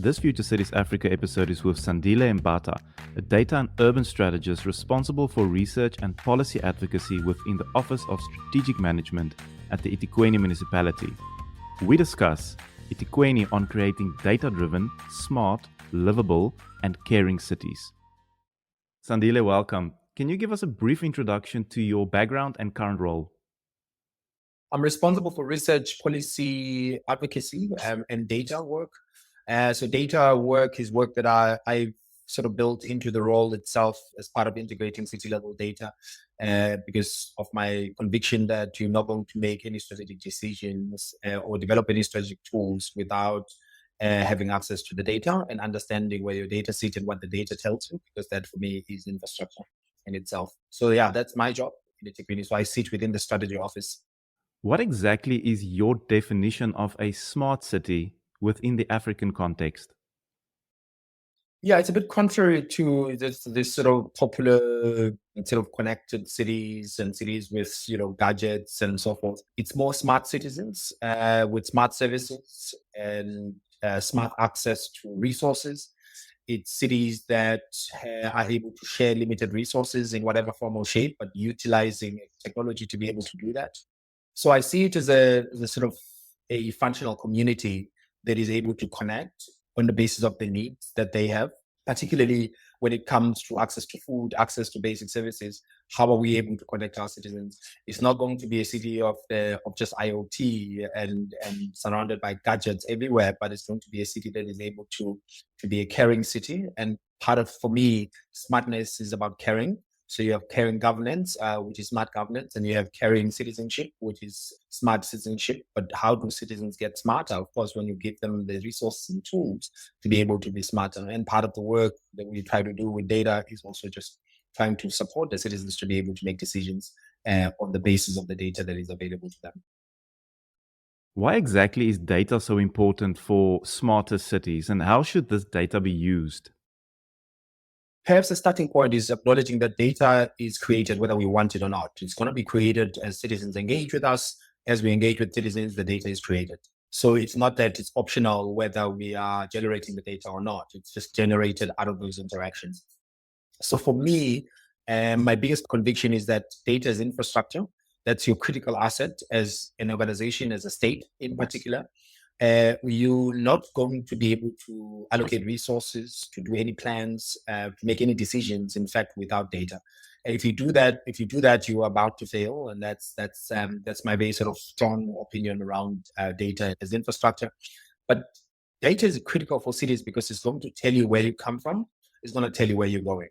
This Future Cities Africa episode is with Sandile Mbatha, a data and urban strategist responsible for research and policy advocacy within the Office of Strategic Management at the eThekwini Municipality. We discuss eThekwini on creating data-driven, smart, livable, and caring cities. Sandile, welcome. Can you give us a brief introduction to your background and current role? I'm responsible for research, policy advocacy, and data work. So data work is work that I sort of built into the role itself as part of integrating city level data because of my conviction that you're not going to make any strategic decisions or develop any strategic tools without having access to the data and understanding where your data sits and what the data tells you, because that for me is infrastructure in itself. So yeah, that's my job in the eThekwini. So I sit within the strategy office. What exactly is your definition of a smart city within the African context? Yeah, it's a bit contrary to this sort of popular sort of connected cities and cities with gadgets and so forth. It's more smart citizens with smart services and smart access to resources. It's cities that are able to share limited resources in whatever form or shape, but utilizing technology to be able to do that. So I see it as a sort of a functional community that is able to connect on the basis of the needs that they have, particularly when it comes to access to food, access to basic services. How are we able to connect our citizens? It's not going to be a city of just IoT and surrounded by gadgets everywhere, but it's going to be a city that is able to be a caring city. And part of, for me, smartness is about caring. So you have caring governance, which is smart governance, and you have caring citizenship, which is smart citizenship. But how do citizens get smarter? Of course, when you give them the resources and tools to be able to be smarter. And part of the work that we try to do with data is also just trying to support the citizens to be able to make decisions on the basis of the data that is available to them. Why exactly is data so important for smarter cities, and how should this data be used? Perhaps the starting point is acknowledging that data is created whether we want it or not. It's going to be created as citizens engage with us. As we engage with citizens, the data is created. So it's not that it's optional whether we are generating the data or not. It's just generated out of those interactions. So for me, my biggest conviction is that data is infrastructure. That's your critical asset as an organization, as a state in particular. You're not going to be able to allocate resources, to do any plans, to make any decisions, in fact, without data. If you do that, you are about to fail, and that's my very sort of strong opinion around data as infrastructure. But data is critical for cities because it's going to tell you where you come from. It's going to tell you where you're going.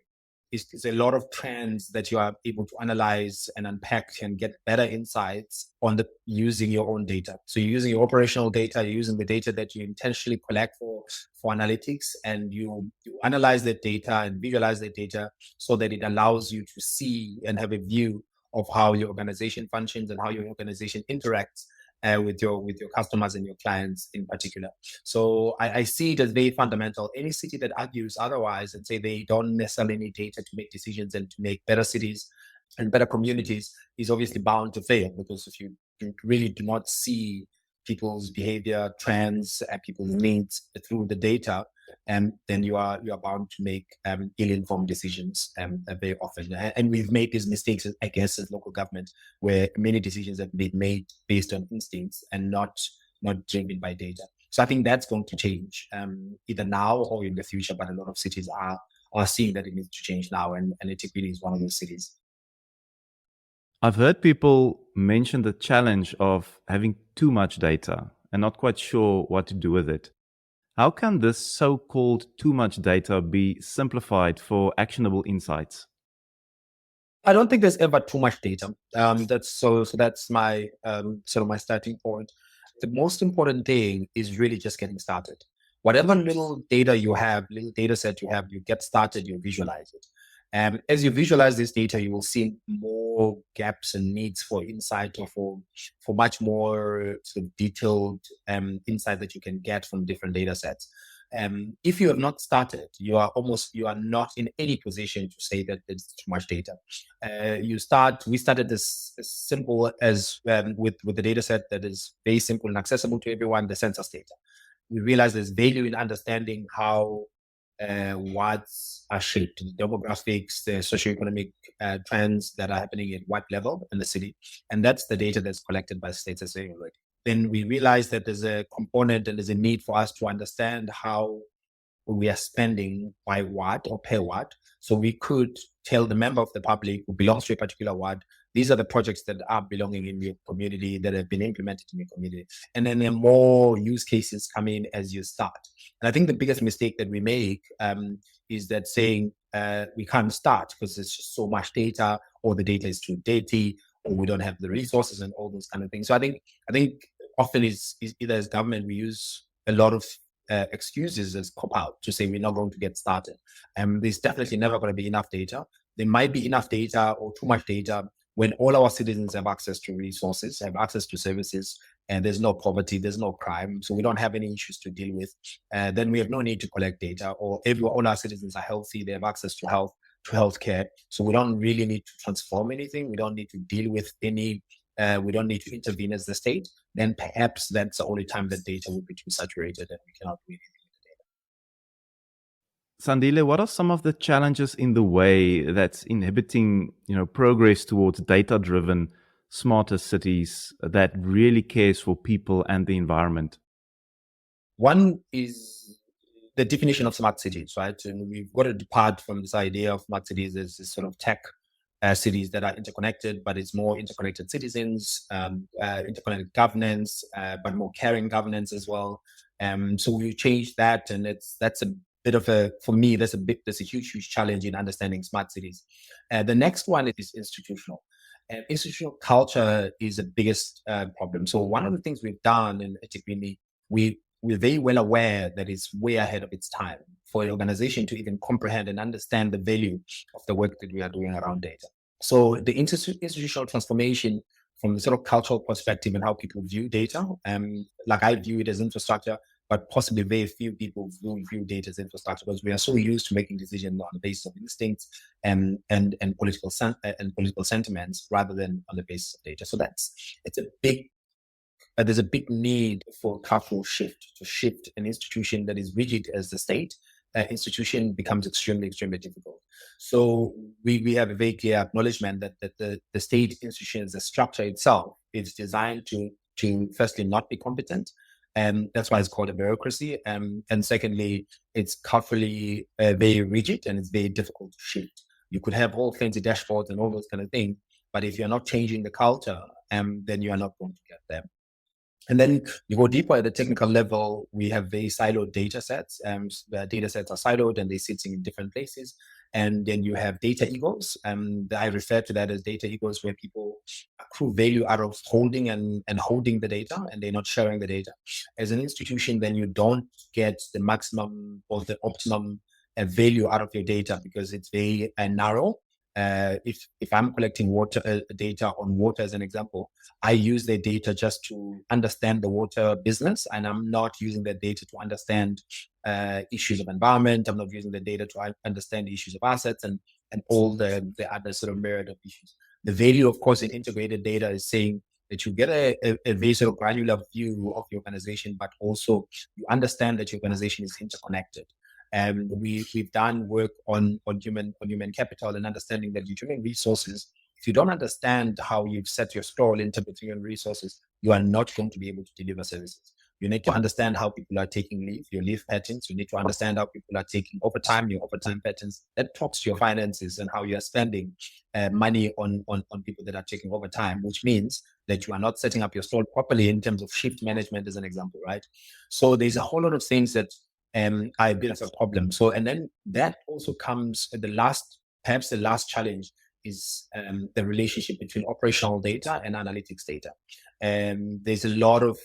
It's a lot of trends that you are able to analyze and unpack and get better insights on using your own data. So you're using your operational data, you're using the data that you intentionally collect for analytics, and you analyze that data and visualize that data so that it allows you to see and have a view of how your organization functions and how your organization interacts with your customers and your clients in particular. So I see it as very fundamental. Any city that argues otherwise and say they don't necessarily need data to make decisions and to make better cities and better communities is obviously bound to fail, because if you really do not see people's behavior, trends, and people's needs through the data, then you are bound to make ill-informed decisions very often. And we've made these mistakes, I guess, as local government, where many decisions have been made based on instincts and not driven by data. So I think that's going to change either now or in the future. But a lot of cities are seeing that it needs to change now, and eThekwini is one of those cities. I've heard people mention the challenge of having too much data and not quite sure what to do with it. How can this so-called too much data be simplified for actionable insights? I don't think there's ever too much data. That's my sort of my starting point. The most important thing is really just getting started. Whatever little data you have, little data set you have, you get started, you visualize it. As you visualize this data, you will see more gaps and needs for insight, or for much more sort of detailed insight that you can get from different data sets. If you have not started, you are not in any position to say that there's too much data. We started this as simple as with the data set that is very simple and accessible to everyone, the census data. we realize there's value in understanding how wards are shaped, the demographics, the socioeconomic trends that are happening at what level in the city. And that's the data that's collected by states as well. Then we realize that there's a component and there's a need for us to understand how we are spending by what or per what. So we could tell the member of the public who belongs to a particular ward, these are the projects that are belonging in your community that have been implemented in your community. And then there are more use cases come in as you start. And I think the biggest mistake that we make is that saying we can't start because there's just so much data, or the data is too dirty, or we don't have the resources and all those kind of things. So I think often is either as government we use a lot of excuses as cop out to say we're not going to get started. There's definitely never going to be enough data. There might be enough data or too much data when all our citizens have access to resources, have access to services, and there's no poverty, there's no crime, so we don't have any issues to deal with. Then we have no need to collect data. Or all our citizens are healthy, they have access to healthcare, so we don't really need to transform anything. We don't need to deal with any. We don't need to intervene as the state. Then perhaps that's the only time that data will be too saturated and we cannot do anything with the data. Sandile, what are some of the challenges in the way that's inhibiting, progress towards data-driven, smarter cities that really cares for people and the environment? One is the definition of smart cities, right? And we've got to depart from this idea of smart cities as this sort of tech cities that are interconnected, but it's more interconnected citizens, interconnected governance, but more caring governance as well. So we change that, and that's a bit of for me, there's a huge challenge in understanding smart cities. The next one is institutional. Institutional culture is the biggest problem. So one of the things we've done in eThekwini, we're very well aware that it's way ahead of its time for an organization to even comprehend and understand the value of the work that we are doing around data. So the institutional transformation from the sort of cultural perspective and how people view data, like I view it as infrastructure, but possibly very few people view data as infrastructure because we are so used to making decisions on the basis of instincts and political sentiments rather than on the basis of data. So there's a big need for cultural shift, to shift an institution that is rigid as the state. Institution becomes extremely difficult. So we have a very clear acknowledgement that the state institution as a structure itself is designed to firstly not be competent. And that's why it's called a bureaucracy. And secondly, it's culturally very rigid and it's very difficult to shift. You could have all fancy dashboards and all those kind of things, but if you're not changing the culture, then you are not going to get there. And then you go deeper at the technical level, we have very siloed data sets. The data sets are siloed and they're sitting in different places. And then you have data egos. I refer to that as data egos, where people accrue value out of holding and holding the data, and they're not sharing the data. As an institution, then you don't get the maximum or the optimum value out of your data because it's very narrow. If I'm collecting water data on water as an example, I use the data just to understand the water business, and I'm not using the data to understand issues of environment. I'm not using the data to understand the issues of assets and all the other sort of myriad of issues. The value, of course, in integrated data is saying that you get a very sort of granular view of the organization, but also you understand that your organization is interconnected. And we've done work on human capital and understanding that human resources, if you don't understand how you've set your stall in terms of human resources, you are not going to be able to deliver services. You need to understand how people are taking leave, your leave patterns. You need to understand how people are taking overtime, your overtime patterns. That talks to your finances and how you are spending money on people that are taking overtime, which means that you are not setting up your stall properly in terms of shift management, as an example, right? So there's a whole lot of things that are a bit of a problem. So, and then that also comes at perhaps the last challenge is the relationship between operational data and analytics data. There's a lot of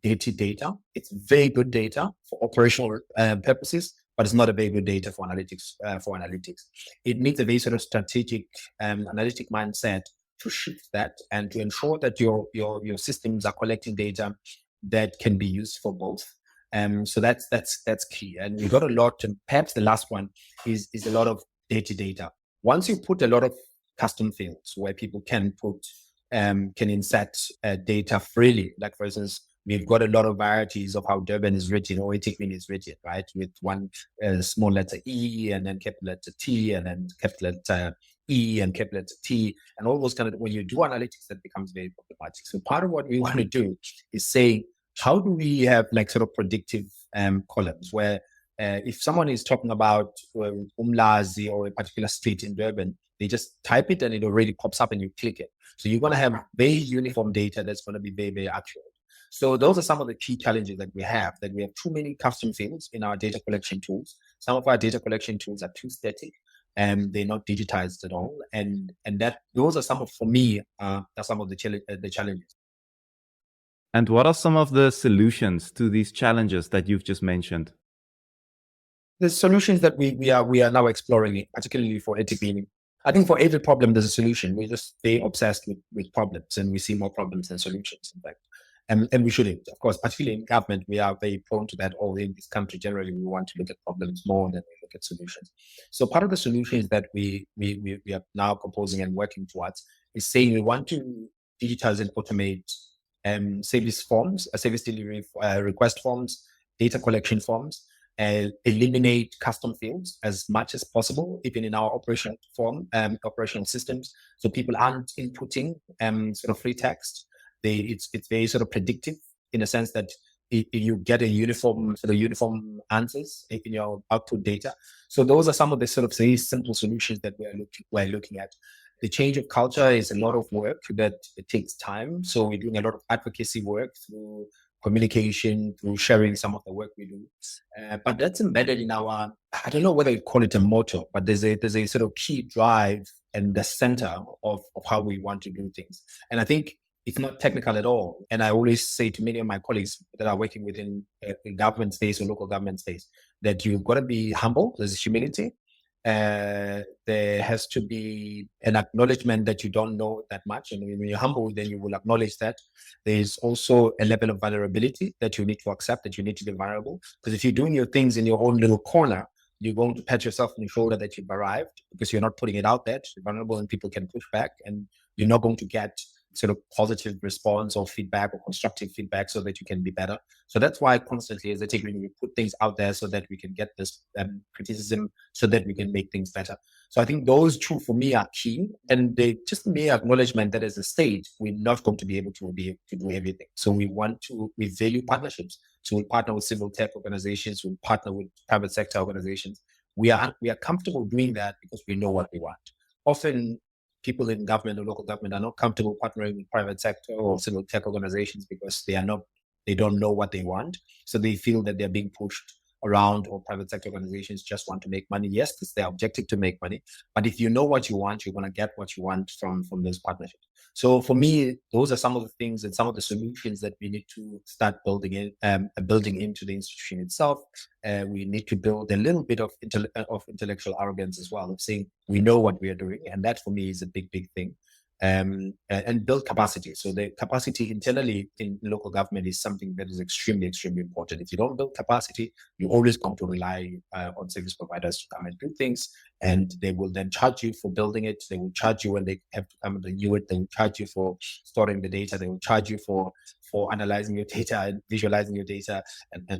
dirty data. It's very good data for operational purposes, but it's not a very good data for analytics. It needs a very sort of strategic analytic mindset to shift that and to ensure that your systems are collecting data that can be used for both. So that's key. And we've got a lot, and perhaps the last one is a lot of dirty data. Once you put a lot of custom fields where people can insert data freely, like for instance, we've got a lot of varieties of how Durban is written or eThekwini is written, right? With one small letter E and then capital letter T and then capital letter E and capital letter T and all those kind of, when you do analytics, that becomes very problematic. So part of what we want to do is say, how do we have like sort of predictive columns where if someone is talking about Umlazi or a particular street in Durban, they just type it and it already pops up and you click it. So you're going to have very uniform data that's going to be very, very accurate. So those are some of the key challenges that we have too many custom fields in our data collection tools. Some of our data collection tools are too static and they're not digitized at all. And that those are some of, for me, are some of the challenges. And what are some of the solutions to these challenges that you've just mentioned? The solutions that we are now exploring, particularly for eThekwini. I think for every problem, there's a solution. We're just very obsessed with problems and we see more problems than solutions, in fact. And we shouldn't, of course, particularly in government, we are very prone to that. Or in this country, generally, we want to look at problems more than we look at solutions. So part of the solutions that we are now proposing and working towards is saying we want to digitize and automate service forms, service delivery request forms, data collection forms, eliminate custom fields as much as possible, even in our operational systems. So people aren't inputting sort of free text. It's very sort of predictive in a sense that you get a uniform answers in your output data. So those are some of the sort of very simple solutions that we're looking at. The change of culture is a lot of work that it takes time. So we're doing a lot of advocacy work through communication, through sharing some of the work we do. But that's embedded in our, I don't know whether you call it a motto, but there's a sort of key drive and the center of how we want to do things. And I think it's not technical at all. And I always say to many of my colleagues that are working within government space or local government space that you've got to be humble. There's humility. There has to be an acknowledgement that you don't know that much. And when you're humble, then you will acknowledge that. There's also a level of vulnerability that you need to accept, that you need to be vulnerable. Because if you're doing your things in your own little corner, you're going to pat yourself on the shoulder that you've arrived because you're not putting it out there. You're vulnerable and people can push back and you're not going to get sort of positive response or feedback or constructive feedback so that you can be better. So that's why constantly as a team, we put things out there so that we can get this criticism so that we can make things better. So I think those two for me are key. And they just mere acknowledgement that as a state, we're not going to be able to do everything. So we value partnerships. So we partner with civil tech organizations, we partner with private sector organizations. We are comfortable doing that because we know what we want. Often people in government or local government are not comfortable partnering with private sector or civil tech organizations because they don't know what they want. So they feel that they're being pushed around, or private sector organizations just want to make money. Yes, it's their objective to make money. But if you know what you want, you're going to get what you want from those partnerships. So for me, those are some of the things and some of the solutions that we need to start building into the institution itself. We need to build a little bit of intellectual arrogance as well, of saying we know what we are doing. And that for me is a big, big thing. And build capacity. So the capacity internally in local government is something that is extremely, extremely important. If you don't build capacity, you're always going to rely on service providers to come and do things, and they will then charge you for building it. They will charge you when they have to come and renew it. They will charge you for storing the data. They will charge you for analyzing your data and visualizing your data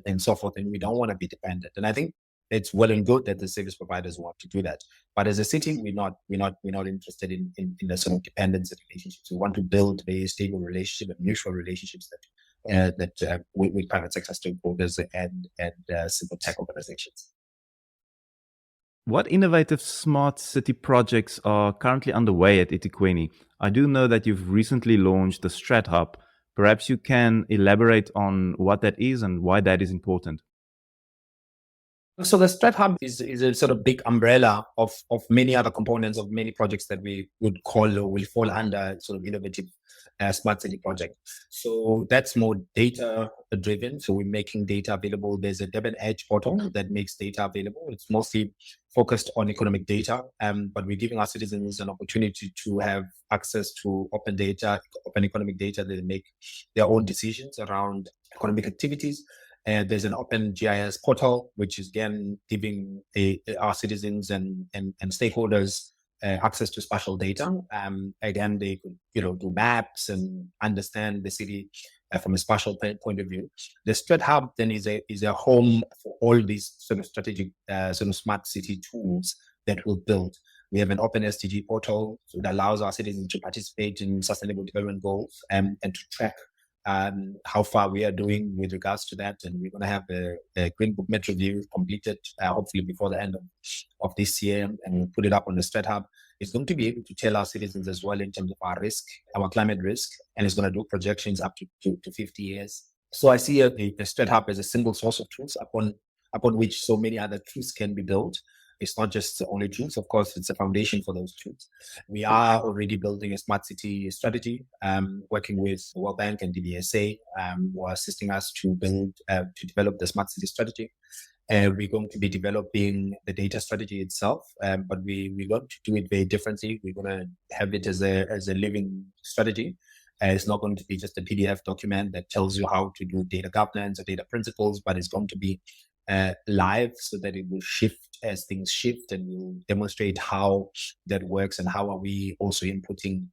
and so forth. And we don't want to be dependent. And I think it's well and good that the service providers want to do that. But as a city, we're not interested in the sort of dependency relationships. We want to build a stable relationship and mutual relationships with private sector stakeholders and civil tech organizations. What innovative smart city projects are currently underway at eThekwini? I do know that you've recently launched the Strat Hub. Perhaps you can elaborate on what that is and why that is important. So the Strat Hub is a sort of big umbrella of many other components of many projects that we would call or will fall under sort of innovative smart city project. So that's more data driven. So we're making data available. There's a Durban Edge portal that makes data available. It's mostly focused on economic data, but we're giving our citizens an opportunity to have access to open data, open economic data. They make their own decisions around economic activities. There's an open GIS portal, which is again giving our citizens and stakeholders access to spatial data. Again, they could do maps and understand the city from a spatial point of view. The Strat Hub then is a home for all these sort of strategic sort of smart city tools that we'll build. We have an open SDG portal that allows our citizens to participate in sustainable development goals and to track how far we are doing with regards to that. And we're going to have a Green Book Met review completed, hopefully before the end of this year, and we'll put it up on the Strat Hub. It's going to be able to tell our citizens as well in terms of our risk, our climate risk, and it's going to do projections up to 50 years. So I see the Strat Hub as a single source of truth upon which so many other truths can be built. It's not just the only truth, of course, it's a foundation for those truths. We are already building a smart city strategy, working with the World Bank and DBSA, who are assisting us to develop the smart city strategy. We're going to be developing the data strategy itself, but we're going to do it very differently. We're going to have it as a living strategy. It's not going to be just a PDF document that tells you how to do data governance or data principles, but it's going to be live so that it will shift as things shift, and we'll demonstrate how that works and how are we also inputting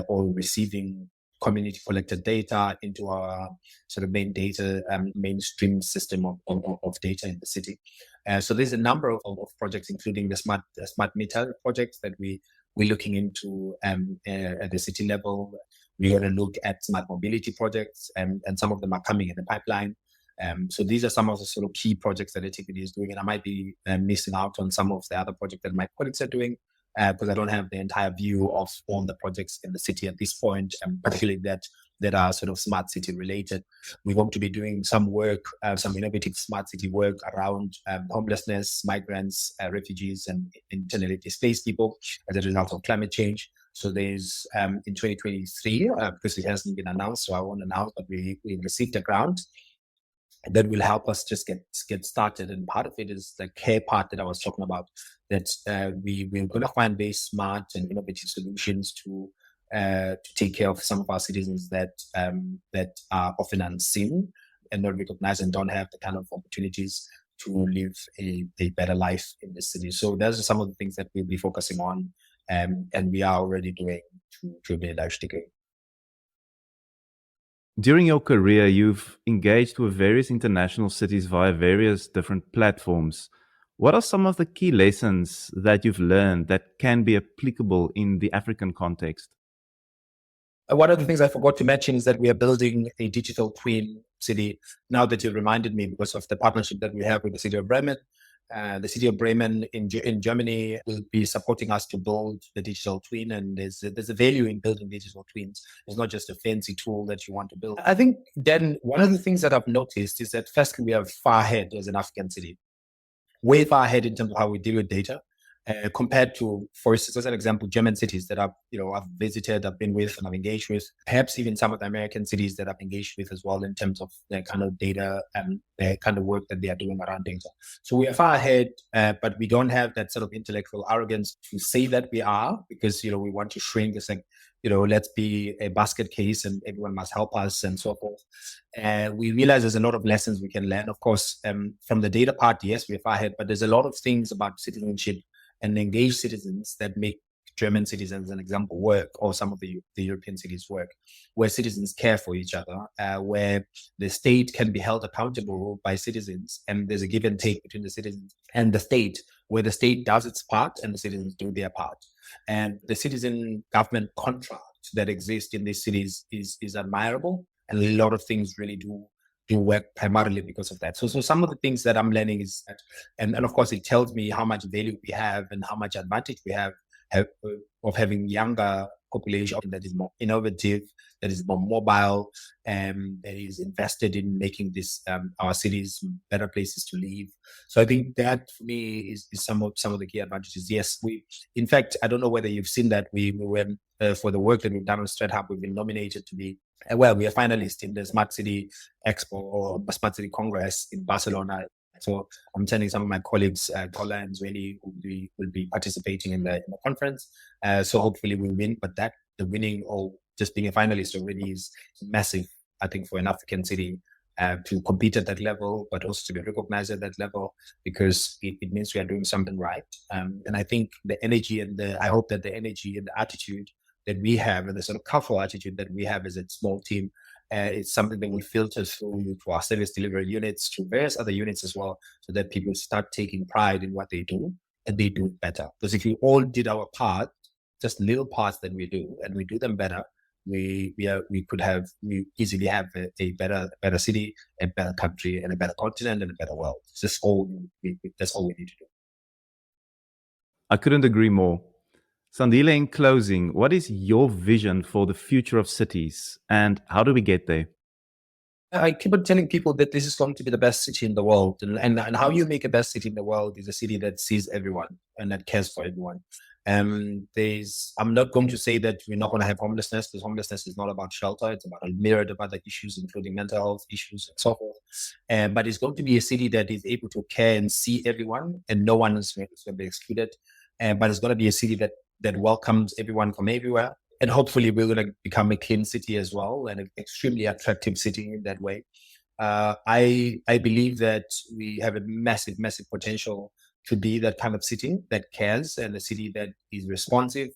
or receiving community collected data into our sort of mainstream system of data in the city. So there's a number of projects, including the smart meter projects that we're looking into at the city level. We're going to look at smart mobility projects, and some of them are coming in the pipeline. So these are some of the sort of key projects that eThekwini is doing, and I might be missing out on some of the other projects that my colleagues are doing because I don't have the entire view of all the projects in the city at this point, particularly that are sort of smart city related. We're going to be doing some work, some innovative smart city work around homelessness, migrants, refugees, and internally displaced people as a result of climate change. So there's in 2023, because it hasn't been announced, so I won't announce, but we received a grant that will help us just get started. And part of it is the care part that I was talking about, that we're going to find very smart and innovative solutions to take care of some of our citizens that are often unseen and not recognized and don't have the kind of opportunities to live a better life in the city. So those are some of the things that we'll be focusing on, and we are already doing to a very large degree. During your career, you've engaged with various international cities via various different platforms. What are some of the key lessons that you've learned that can be applicable in the African context? One of the things I forgot to mention is that we are building a digital twin city. Now that you reminded me, because of the partnership that we have with the city of Bremen, the city of Bremen in Germany will be supporting us to build the digital twin, and there's a value in building digital twins. It's not just a fancy tool that you want to build. I think then one of the things that I've noticed is that first we are far ahead as an African city, way far ahead in terms of how we deal with data. Compared to, for instance, as an example, German cities that I've visited, I've been with, and I've engaged with, perhaps even some of the American cities that I've engaged with as well in terms of their kind of data and the kind of work that they are doing around data. So we are far ahead, but we don't have that sort of intellectual arrogance to say that we are, because we want to shrink this, like, let's be a basket case and everyone must help us and so forth. We realize there's a lot of lessons we can learn. Of course, from the data part, yes, we're far ahead, but there's a lot of things about citizenship and engaged citizens that make German cities, as an example, work, or some of the European cities work, where citizens care for each other, where the state can be held accountable by citizens, and there's a give and take between the citizens and the state, where the state does its part and the citizens do their part. And the citizen government contract that exists in these cities is admirable, and a lot of things really do work primarily because of that. So some of the things that I'm learning is that, and of course it tells me how much value we have and how much advantage we have of having younger population that is more innovative, that is more mobile, and that is invested in making this our cities better places to live. So I think that for me is some of the key advantages. Yes, in fact, I don't know whether you've seen that we went for the work that we've done on Strat Hub, we've been nominated to be we are finalists in the Smart City Expo or Smart City Congress in Barcelona. So I'm telling some of my colleagues, Kola and Zweli, will be participating in the conference. So hopefully we'll win. But the winning or just being a finalist already is massive, I think, for an African city to compete at that level, but also to be recognized at that level, because it means we are doing something right. And I think the energy I hope that the energy and the attitude that we have, and the sort of cultural attitude that we have as a small team, It's something that we filter through to our service delivery units, to various other units as well, so that people start taking pride in what they do and they do it better. Because if we all did our part, just little parts that we do, and we do them better, we easily have a better city, a better country, and a better continent, and a better world. It's just that's all we need to do. I couldn't agree more. Sandile, in closing, what is your vision for the future of cities and how do we get there? I keep on telling people that this is going to be the best city in the world. And how you make a best city in the world is a city that sees everyone and that cares for everyone. I'm not going to say that we're not going to have homelessness, because homelessness is not about shelter. It's about a myriad of other issues, including mental health issues and so forth. But it's going to be a city that is able to care and see everyone, and no one is going to be excluded. But it's going to be a city that welcomes everyone from everywhere. And hopefully we're going to become a clean city as well, and an extremely attractive city in that way. I believe that we have a massive, massive potential to be that kind of city that cares, and a city that is responsive,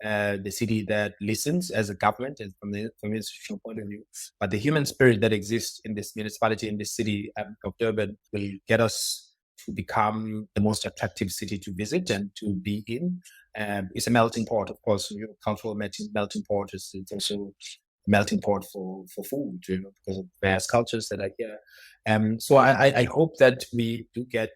the city that listens as a government and from the institutional point of view. But the human spirit that exists in this municipality, in this city of Durban, will get us to become the most attractive city to visit and to be in. It's a melting pot, of course, cultural melting pot. It's also a melting pot for food, because of various cultures that are here. So I hope that we do get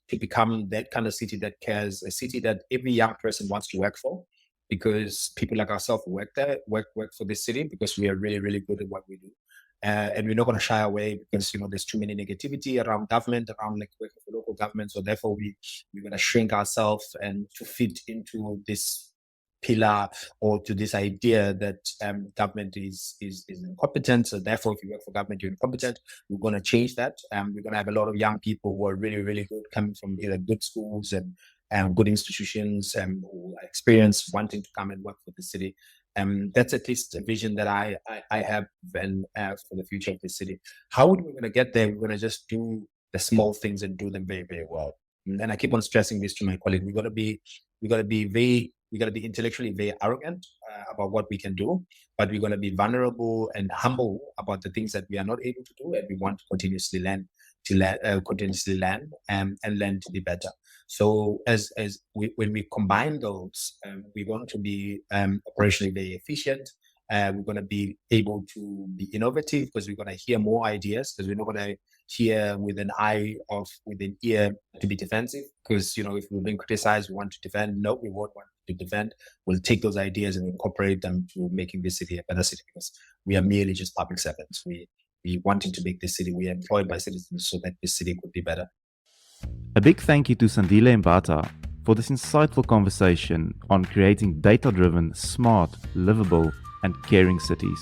to become that kind of city that cares, a city that every young person wants to work for, because people like ourselves work for this city because we are really, really good at what we do. And we're not going to shy away because, there's too many negativity around government, around like working for local government. So therefore we're going to shrink ourselves and to fit into this pillar or to this idea that government is incompetent. So therefore, if you work for government, you're incompetent. We're going to change that. We're going to have a lot of young people who are really, really good, coming from either good schools and good institutions, who are experienced, wanting to come and work for the city. That's at least a vision that I have and for the future of the city. How would we going to get there? We're going to just do the small things and do them very, very well. And I keep on stressing this to my colleagues. We got to be intellectually very arrogant about what we can do, but we're going to be vulnerable and humble about the things that we are not able to do, and we want to continuously learn and learn to be better. So when we combine those, we're going to be operationally very efficient. We're going to be able to be innovative because we're going to hear more ideas, because we're not going to hear with an ear to be defensive. Because, if we're being criticized, we want to defend. No, we won't want to defend. We'll take those ideas and incorporate them to making this city a better city, because we are merely just public servants. We wanting to make this city, we are employed by citizens so that this city could be better. A big thank you to Sandile Mbatha for this insightful conversation on creating data-driven, smart, livable, and caring cities.